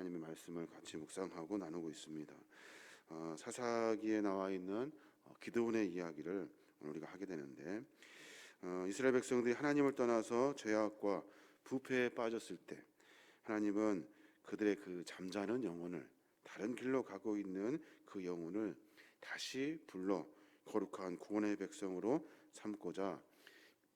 하나님의 말씀을 같이 묵상하고 나누고 있습니다. 사사기에 나와 있는 기드온의 이야기를 오늘 우리가 하게 되는데, 이스라엘 백성들이 하나님을 떠나서 죄악과 부패에 빠졌을 때 하나님은 그들의 그 잠자는 영혼을, 다른 길로 가고 있는 그 영혼을 다시 불러 거룩한 구원의 백성으로 삼고자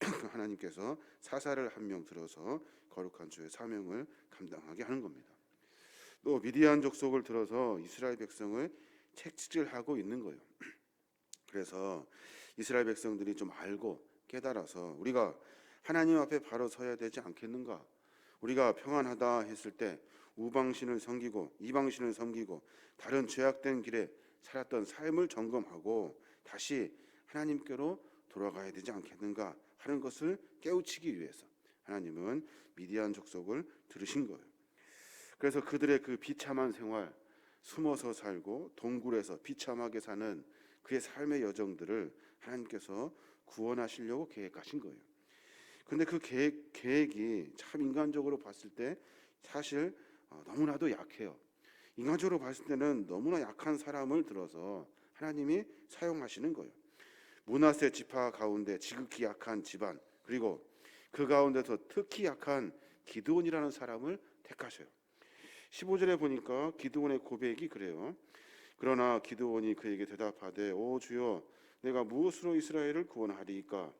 하나님께서 사사를 한 명 들어서 거룩한 주의 사명을 감당하게 하는 겁니다. 또 미디안 족속을 들어서 이스라엘 백성을 채찍질하고 있는 거예요. 그래서 이스라엘 백성들이 좀 알고 깨달아서 우리가 하나님 앞에 바로 서야 되지 않겠는가? 우리가 평안하다 했을 때 우방신을 섬기고 이방신을 섬기고 다른 죄악된 길에 살았던 삶을 점검하고 다시 하나님께로 돌아가야 되지 않겠는가 하는 것을 깨우치기 위해서 하나님은 미디안 족속을 들으신 거예요. 그래서 그들의 그 비참한 생활, 숨어서 살고 동굴에서 비참하게 사는 그의 삶의 여정들을 하나님께서 구원하시려고 계획하신 거예요. 그런데 그 계획이 참 인간적으로 봤을 때 사실 너무나도 약해요. 인간적으로 봤을 때는 너무나 약한 사람을 들어서 하나님이 사용하시는 거예요. 므낫세 지파 가운데 지극히 약한 집안, 그리고 그 가운데서 특히 약한 기드온이라는 사람을 택하셔요. 15절에 보니까 기드온의 고백이 그래요. 그러나 기드온이 그에게 대답하되 오 주여, 내가 무엇으로 이스라엘을 구원하리이까?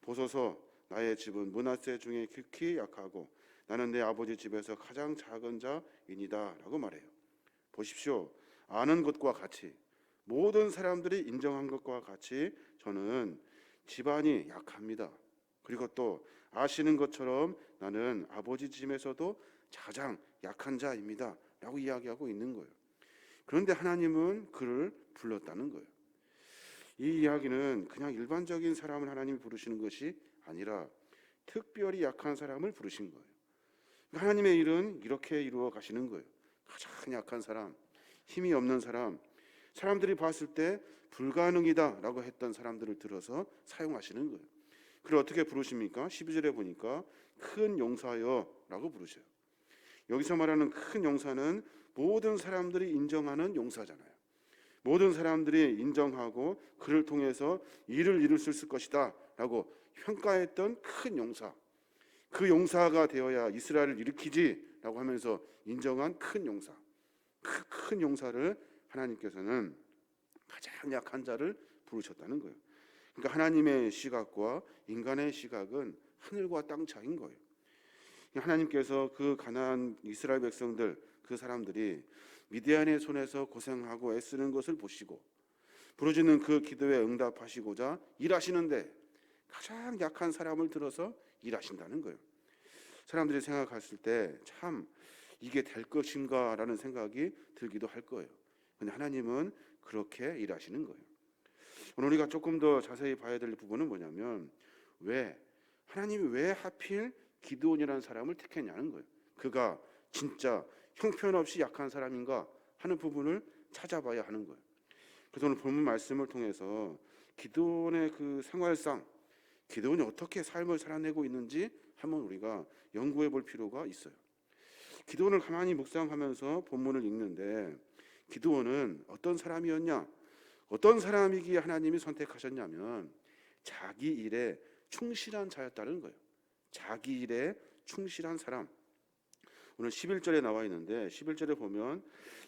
보소서, 나의 집은 므낫세 중에 극히 약하고 나는 내 아버지 집에서 가장 작은 자이니다 라고 말해요. 보십시오. 아는 것과 같이, 모든 사람들이 인정한 것과 같이 저는 집안이 약합니다. 그리고 또 아시는 것처럼 나는 아버지 집에서도 가장 약한 자입니다 라고 이야기하고 있는 거예요. 그런데 하나님은 그를 불렀다는 거예요. 이 이야기는 그냥 일반적인 사람을 하나님이 부르시는 것이 아니라 특별히 약한 사람을 부르신 거예요. 하나님의 일은 이렇게 이루어 가시는 거예요. 가장 약한 사람, 힘이 없는 사람, 사람들이 봤을 때 불가능이다 라고 했던 사람들을 들어서 사용하시는 거예요. 그걸 어떻게 부르십니까? 12절에 보니까 큰 용사여 라고 부르셔요. 여기서 말하는 큰 용사는 모든 사람들이 인정하는 용사잖아요. 모든 사람들이 인정하고 그를 통해서 일을 이룰 수 있을 것이다 라고 평가했던 큰 용사, 그 용사가 되어야 이스라엘을 일으키지 라고 하면서 인정한 큰 용사, 그 큰 용사를 하나님께서는 가장 약한 자를 부르셨다는 거예요. 그러니까 하나님의 시각과 인간의 시각은 하늘과 땅 차이인 거예요. 하나님께서 그 가나안 이스라엘 백성들, 그 사람들이 미디안의 손에서 고생하고 애쓰는 것을 보시고 부르짖는 그 기도에 응답하시고자 일하시는데 가장 약한 사람을 들어서 일하신다는 거예요. 사람들이 생각했을 때 참 이게 될 것인가 라는 생각이 들기도 할 거예요. 근데 하나님은 그렇게 일하시는 거예요. 오늘 우리가 조금 더 자세히 봐야 될 부분은 뭐냐면 하나님이 왜 하필 기드온이라는 사람을 택했냐는 거예요. 그가 진짜 형편없이 약한 사람인가 하는 부분을 찾아봐야 하는 거예요. 그래서 오늘 본문 말씀을 통해서 기드온의 그 생활상, 기드온이 어떻게 삶을 살아내고 있는지 한번 우리가 연구해 볼 필요가 있어요. 기드온을 가만히 묵상하면서 본문을 읽는데 기드온은 어떤 사람이었냐? 어떤 사람이기에 하나님이 선택하셨냐면 자기 일에 충실한 자였다는 거예요. 자기 일에 충실한 사람. 오늘 11절에 나와 있는데 11절에 보면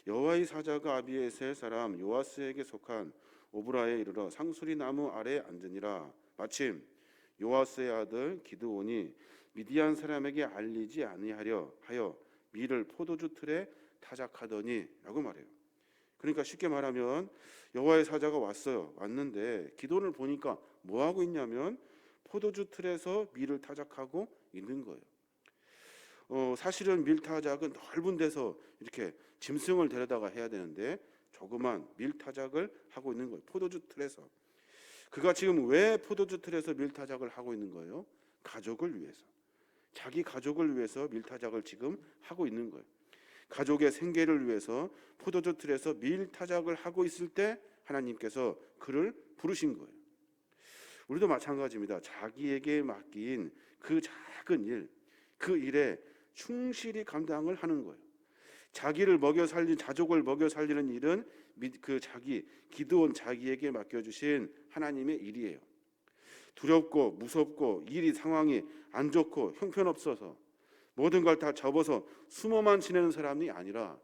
여호와의 사자가 아비에셀 사람 요아스에게 속한 오브라에 이르러 상수리 나무 아래 앉으니라. 마침 요아스의 아들 기드온이 미디안 사람에게 알리지 아니하려 하여 밀을 포도주 틀에 타작하더니 라고 말해요. 그러니까 쉽게 말하면 여호와의 사자가 왔는데 기드온을 보니까 뭐 하고 있냐면 포도주 틀에서 밀을 타작하고 있는 거예요. 사실은 밀 타작은 넓은 데서 이렇게 짐승을 데려다가 해야 되는데 조그만 밀 타작을 하고 있는 거예요. 포도주 틀에서. 그가 지금 왜 포도주 틀에서 밀 타작을 하고 있는 거예요? 가족을 위해서. 자기 가족을 위해서 밀 타작을 지금 하고 있는 거예요. 가족의 생계를 위해서 포도주 틀에서 밀 타작을 하고 있을 때 하나님께서 그를 부르신 거예요. 우리도 마찬가지입니다. 자기에게 맡긴 그 작은 일, 그 일에 충실히 감당을 하는 거예요. 자기를 먹여 살린 자족을 먹여 살리는 일은 그 기드온 자기에게 맡겨주신 하나님의 일이에요. 두렵고 무섭고 일이 상황이 안 좋고 형편없어서 모든 걸 다 접어서 숨어만 지내는 사람이 아니라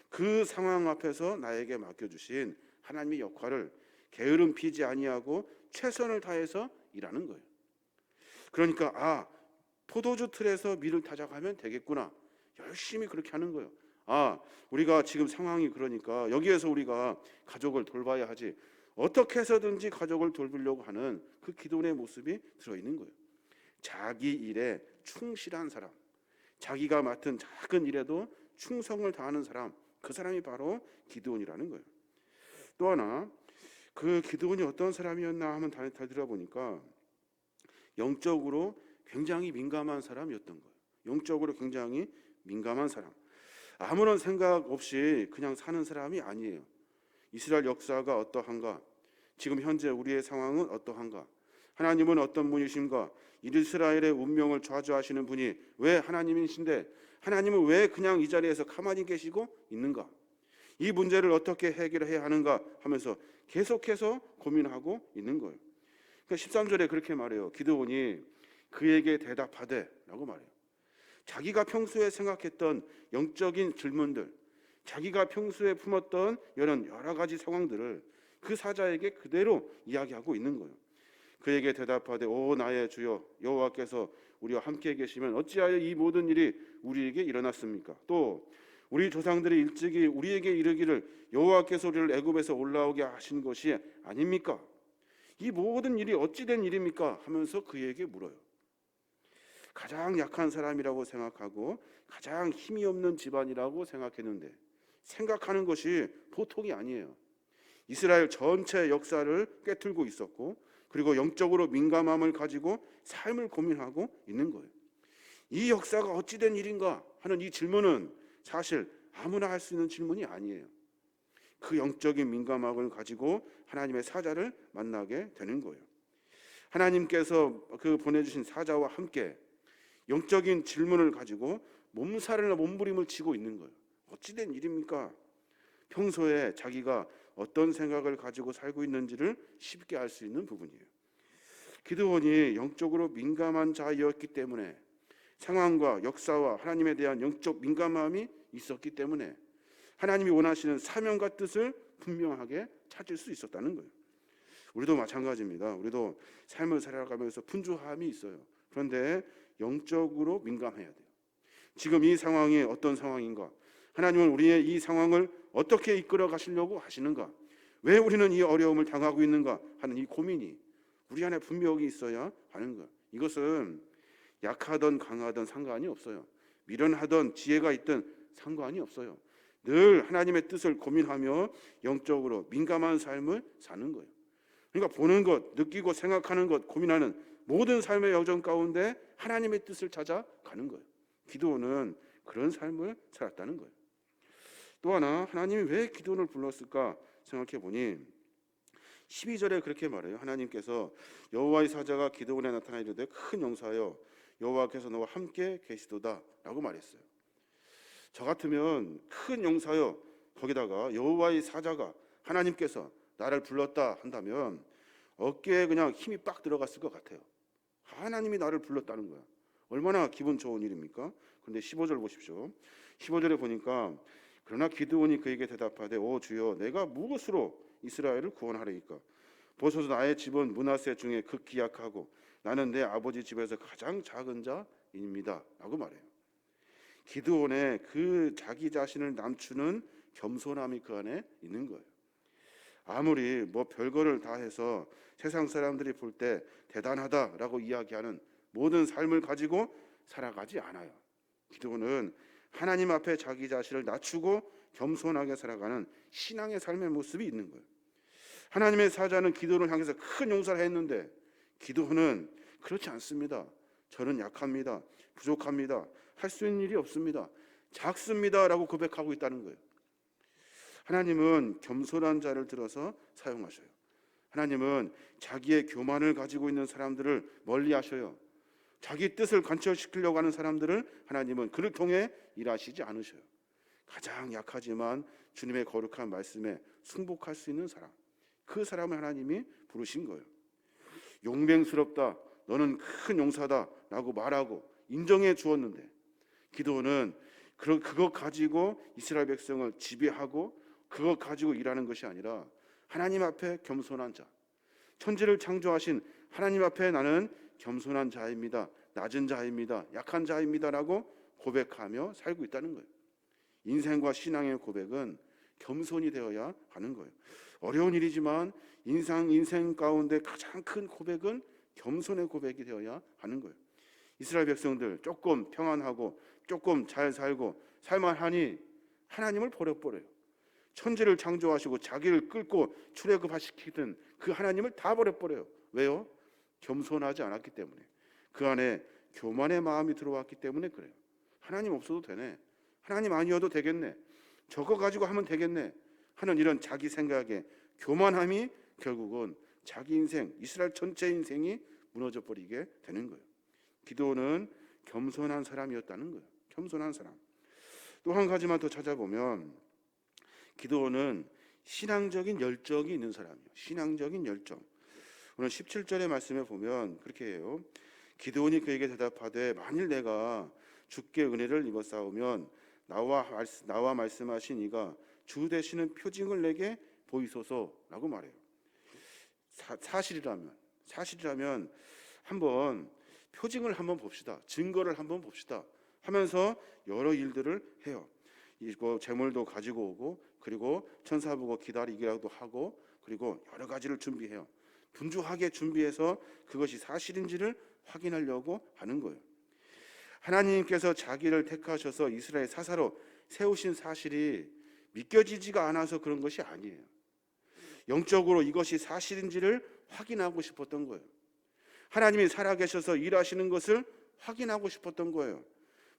그 상황 앞에서 나에게 맡겨주신 하나님의 역할을 게으름 피지 아니하고 최선을 다해서 일하는 거예요. 그러니까 포도주 틀에서 밀을 타작하면 되겠구나, 열심히 그렇게 하는 거예요. 우리가 지금 상황이 그러니까 여기에서 우리가 가족을 돌봐야 하지, 어떻게 해서든지 가족을 돌보려고 하는 그 기도원의 모습이 들어있는 거예요. 자기 일에 충실한 사람, 자기가 맡은 작은 일에도 충성을 다하는 사람, 그 사람이 바로 기드온이라는 거예요. 또 하나, 그 기드온이 어떤 사람이었나 하면 다 들어보니까 영적으로 굉장히 민감한 사람이었던 거예요. 영적으로 굉장히 민감한 사람, 아무런 생각 없이 그냥 사는 사람이 아니에요. 이스라엘 역사가 어떠한가, 지금 현재 우리의 상황은 어떠한가, 하나님은 어떤 분이신가, 이스라엘의 운명을 좌주하시는 분이 왜 하나님이신데 하나님은 왜 그냥 이 자리에서 가만히 계시고 있는가, 이 문제를 어떻게 해결해야 하는가 하면서 계속해서 고민하고 있는 거예요. 그러니까 13절에 그렇게 말해요. 기드온이 그에게 대답하되 라고 말해요. 자기가 평소에 생각했던 영적인 질문들, 자기가 평소에 품었던 여러 가지 상황들을 그 사자에게 그대로 이야기하고 있는 거예요. 그에게 대답하되 오 나의 주여 여호와께서 우리와 함께 계시면 어찌하여 이 모든 일이 우리에게 일어났습니까? 또 우리 조상들이 일찍이 우리에게 이르기를 여호와께서 우리를 애굽에서 올라오게 하신 것이 아닙니까? 이 모든 일이 어찌 된 일입니까? 하면서 그에게 물어요. 가장 약한 사람이라고 생각하고 가장 힘이 없는 집안이라고 생각했는데 생각하는 것이 보통이 아니에요. 이스라엘 전체 역사를 꿰뚫고 있었고 그리고 영적으로 민감함을 가지고 삶을 고민하고 있는 거예요. 이 역사가 어찌 된 일인가 하는 이 질문은 사실 아무나 할 수 있는 질문이 아니에요. 그 영적인 민감함을 가지고 하나님의 사자를 만나게 되는 거예요. 하나님께서 그 보내주신 사자와 함께 영적인 질문을 가지고 몸부림을 치고 있는 거예요. 어찌 된 일입니까? 평소에 자기가 어떤 생각을 가지고 살고 있는지를 쉽게 알 수 있는 부분이에요. 기드온이 영적으로 민감한 자였기 때문에, 상황과 역사와 하나님에 대한 영적 민감함이 있었기 때문에 하나님이 원하시는 사명과 뜻을 분명하게 찾을 수 있었다는 거예요. 우리도 마찬가지입니다. 우리도 삶을 살아가면서 분주함이 있어요. 그런데 영적으로 민감해야 돼요. 지금 이 상황이 어떤 상황인가? 하나님은 우리의 이 상황을 어떻게 이끌어 가시려고 하시는가? 왜 우리는 이 어려움을 당하고 있는가 하는 이 고민이 우리 안에 분명히 있어야 하는 것. 이것은 약하든 강하든 상관이 없어요. 미련하든 지혜가 있든 상관이 없어요. 늘 하나님의 뜻을 고민하며 영적으로 민감한 삶을 사는 거예요. 그러니까 보는 것, 느끼고 생각하는 것, 고민하는 모든 삶의 여정 가운데 하나님의 뜻을 찾아가는 거예요. 기드온은 그런 삶을 살았다는 거예요. 또 하나, 하나님이 왜 기드온을 불렀을까 생각해 보니 12절에 그렇게 말해요. 하나님께서 여호와의 사자가 기드온에 나타나 이르되 큰 용사여 여호와께서 너와 함께 계시도다 라고 말했어요. 저 같으면 큰 용사여, 거기다가 여호와의 사자가 하나님께서 나를 불렀다 한다면 어깨에 그냥 힘이 빡 들어갔을 것 같아요. 하나님이 나를 불렀다는 거야. 얼마나 기분 좋은 일입니까? 그런데 15절 보십시오. 15절에 보니까 그러나 기드온이 그에게 대답하되 오 주여 내가 무엇으로 이스라엘을 구원하리이까? 보소서 나의 집은 므낫세 중에 극히 약하고 나는 내 아버지 집에서 가장 작은 자입니다 라고 말해요. 기드온의 그 자기 자신을 남추는 겸손함이 그 안에 있는 거예요. 아무리 별거를 다 해서 세상 사람들이 볼 때 대단하다라고 이야기하는 모든 삶을 가지고 살아가지 않아요. 기드온은 하나님 앞에 자기 자신을 낮추고 겸손하게 살아가는 신앙의 삶의 모습이 있는 거예요. 하나님의 사자는 기드온을 향해서 큰 용사를 했는데 기드온은 그렇지 않습니다. 저는 약합니다. 부족합니다. 할 수 있는 일이 없습니다. 작습니다 라고 고백하고 있다는 거예요. 하나님은 겸손한 자를 들어서 사용하셔요. 하나님은 자기의 교만을 가지고 있는 사람들을 멀리하셔요. 자기 뜻을 관철시키려고 하는 사람들을 하나님은 그를 통해 일하시지 않으셔요. 가장 약하지만 주님의 거룩한 말씀에 승복할 수 있는 사람, 그 사람을 하나님이 부르신 거예요. 용맹스럽다, 너는 큰 용사다 라고 말하고 인정해 주었는데, 기드온은 그것 가지고 이스라엘 백성을 지배하고 그것 가지고 일하는 것이 아니라 하나님 앞에 겸손한 자, 천지를 창조하신 하나님 앞에 나는 겸손한 자입니다, 낮은 자입니다, 약한 자입니다 라고 고백하며 살고 있다는 거예요. 인생과 신앙의 고백은 겸손이 되어야 하는 거예요. 어려운 일이지만 인생 가운데 가장 큰 고백은 겸손의 고백이 되어야 하는 거예요. 이스라엘 백성들 조금 평안하고 조금 잘 살고 살만하니 하나님을 버려버려요. 천지를 창조하시고 자기를 끌고 출애굽시키던 그 하나님을 다 버려버려요. 왜요? 겸손하지 않았기 때문에. 그 안에 교만의 마음이 들어왔기 때문에 그래요. 하나님 없어도 되네, 하나님 아니어도 되겠네, 저거 가지고 하면 되겠네 하는 이런 자기 생각에 교만함이 결국은 자기 인생, 이스라엘 전체 인생이 무너져 버리게 되는 거예요. 기드온은 겸손한 사람이었다는 거예요. 겸손한 사람. 또 한 가지만 더 찾아보면 기드온은 신앙적인 열정이 있는 사람이에요. 신앙적인 열정. 오늘 17절의 말씀에 보면 그렇게 해요. 기드온이 그에게 대답하되 만일 내가 주께 은혜를 입어 싸우면 나와 말씀하신 이가 주 되시는 표징을 내게 보이소서라고 말해요. 사실이라면 한번 표징을 한번 봅시다, 증거를 한번 봅시다 하면서 여러 일들을 해요. 이거 재물도 가지고 오고, 그리고 천사 보고 기다리기라도 하고, 그리고 여러 가지를 준비해요. 분주하게 준비해서 그것이 사실인지를 확인하려고 하는 거예요. 하나님께서 자기를 택하셔서 이스라엘 사사로 세우신 사실이 믿겨지지가 않아서 그런 것이 아니에요. 영적으로 이것이 사실인지를 확인하고 싶었던 거예요. 하나님이 살아계셔서 일하시는 것을 확인하고 싶었던 거예요.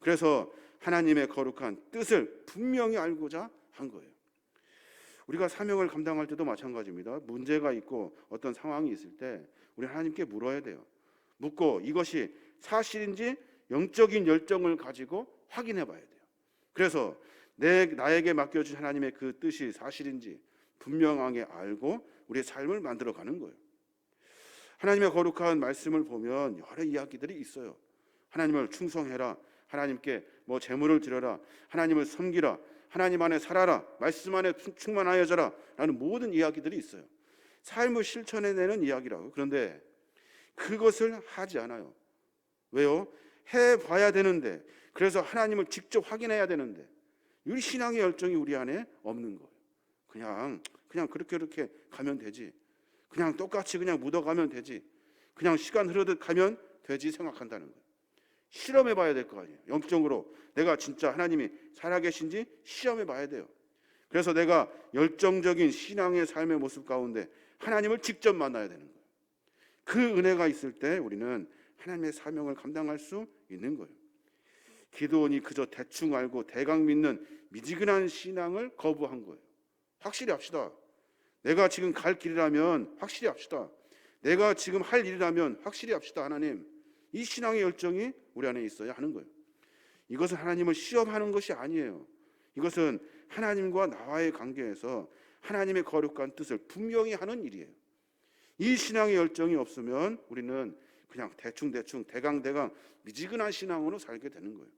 그래서 하나님의 거룩한 뜻을 분명히 알고자 한 거예요. 우리가 사명을 감당할 때도 마찬가지입니다. 문제가 있고 어떤 상황이 있을 때 우리 하나님께 물어야 돼요. 묻고 이것이 사실인지 영적인 열정을 가지고 확인해 봐야 돼요. 그래서 나에게 맡겨준 하나님의 그 뜻이 사실인지 분명하게 알고 우리의 삶을 만들어가는 거예요. 하나님의 거룩한 말씀을 보면 여러 이야기들이 있어요. 하나님을 충성해라, 하나님께 재물을 드려라, 하나님을 섬기라, 하나님 안에 살아라, 말씀 안에 충만하여져라 라는 모든 이야기들이 있어요. 삶을 실천해내는 이야기라고. 그런데 그것을 하지 않아요. 왜요? 해봐야 되는데, 그래서 하나님을 직접 확인해야 되는데 이 신앙의 열정이 우리 안에 없는 거예요. 그냥 그렇게 가면 되지, 그냥 똑같이 그냥 묻어가면 되지, 그냥 시간 흐르듯 가면 되지 생각한다는 거예요. 실험해 봐야 될 거 아니에요. 영적으로 내가 진짜 하나님이 살아계신지 시험해 봐야 돼요. 그래서 내가 열정적인 신앙의 삶의 모습 가운데 하나님을 직접 만나야 되는 거예요. 그 은혜가 있을 때 우리는 하나님의 사명을 감당할 수 있는 거예요. 기드온이 그저 대충 알고 대강 믿는 미지근한 신앙을 거부한 거예요. 확실히 합시다. 내가 지금 갈 길이라면 확실히 합시다. 내가 지금 할 일이라면 확실히 합시다. 하나님, 이 신앙의 열정이 우리 안에 있어야 하는 거예요. 이것은 하나님을 시험하는 것이 아니에요. 이것은 하나님과 나와의 관계에서 하나님의 거룩한 뜻을 분명히 하는 일이에요. 이 신앙의 열정이 없으면 우리는 그냥 대충 대강 미지근한 신앙으로 살게 되는 거예요.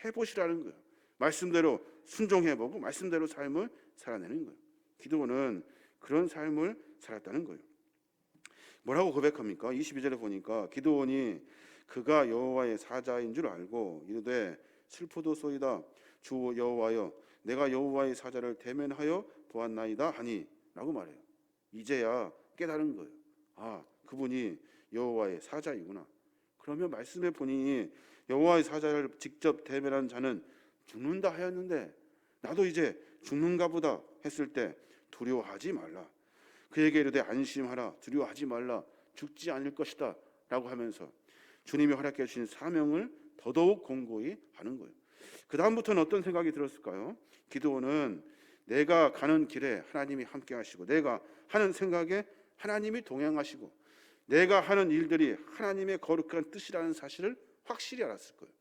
해보시라는 거예요. 말씀대로 순종해보고 말씀대로 삶을 살아내는 거예요. 기드온은 그런 삶을 살았다는 거예요. 뭐라고 고백합니까? 22절에 보니까 기드온이 그가 여호와의 사자인 줄 알고 이르되 슬프도소이다 주 여호와여 내가 여호와의 사자를 대면하여 보았나이다 하니 라고 말해요. 이제야 깨달은 거예요. 아, 그분이 여호와의 사자이구나. 그러면 말씀에 보니 여호와의 사자를 직접 대면한 자는 죽는다 하였는데 나도 이제 죽는가 보다 했을 때 두려워하지 말라. 그에게 이르되 안심하라. 두려워하지 말라. 죽지 않을 것이다 라고 하면서 주님이 허락해 주신 사명을 더더욱 공고히 하는 거예요. 그 다음부터는 어떤 생각이 들었을까요? 기드온은 내가 가는 길에 하나님이 함께 하시고 내가 하는 생각에 하나님이 동행하시고 내가 하는 일들이 하나님의 거룩한 뜻이라는 사실을 확실히 알았을 거예요.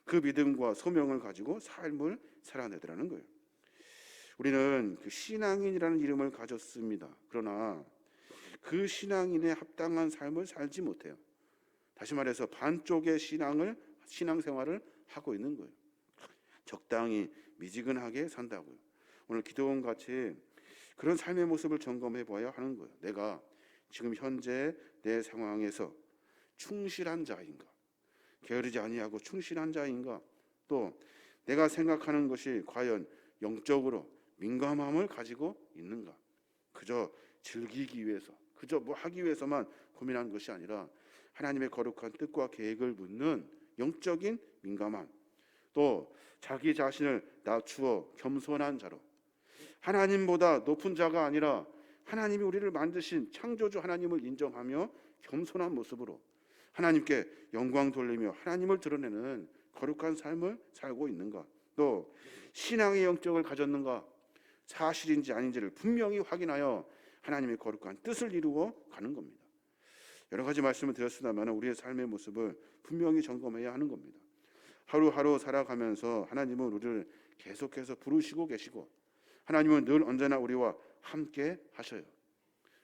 그 믿음과 소명을 가지고 삶을 살아내더라는 거예요. 우리는 그 신앙인이라는 이름을 가졌습니다. 그러나 그 신앙인에 합당한 삶을 살지 못해요. 다시 말해서 반쪽의 신앙생활을 하고 있는 거예요. 적당히 미지근하게 산다고요. 오늘 기도원 같이 그런 삶의 모습을 점검해 봐야 하는 거예요. 내가 지금 현재 내 상황에서 충실한 자인가? 게으르지 아니하고 충실한 자인가? 또 내가 생각하는 것이 과연 영적으로 민감함을 가지고 있는가? 그저 즐기기 위해서, 그저 뭐 하기 위해서만 고민한 것이 아니라 하나님의 거룩한 뜻과 계획을 묻는 영적인 민감함, 또 자기 자신을 낮추어 겸손한 자로, 하나님보다 높은 자가 아니라 하나님이 우리를 만드신 창조주 하나님을 인정하며 겸손한 모습으로 하나님께 영광 돌리며 하나님을 드러내는 거룩한 삶을 살고 있는가? 또 신앙의 영적을 가졌는가? 사실인지 아닌지를 분명히 확인하여 하나님의 거룩한 뜻을 이루어 가는 겁니다. 여러 가지 말씀을 드렸습니다만 우리의 삶의 모습을 분명히 점검해야 하는 겁니다. 하루하루 살아가면서 하나님은 우리를 계속해서 부르시고 계시고 하나님은 늘 언제나 우리와 함께 하셔요.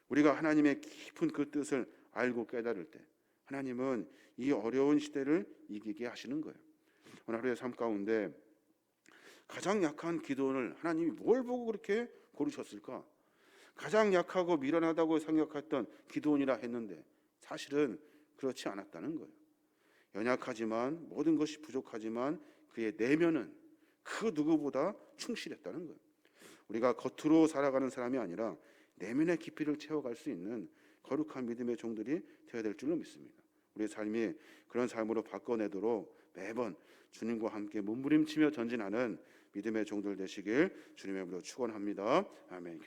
우리가 하나님의 깊은 그 뜻을 알고 깨달을 때 하나님은 이 어려운 시대를 이기게 하시는 거예요. 오늘 하루의 삶 가운데 가장 약한 기도원을 하나님이 뭘 보고 그렇게 고르셨을까? 가장 약하고 미련하다고 생각했던 기도원이라 했는데 사실은 그렇지 않았다는 거예요. 연약하지만 모든 것이 부족하지만 그의 내면은 그 누구보다 충실했다는 거예요. 우리가 겉으로 살아가는 사람이 아니라 내면의 깊이를 채워갈 수 있는 거룩한 믿음의 종들이 되어야 될 줄로 믿습니다. 우리의 삶이 그런 삶으로 바꿔내도록 매번 주님과 함께 몸부림치며 전진하는 믿음의 종들 되시길 주님의 이름으로 축원합니다. 아멘.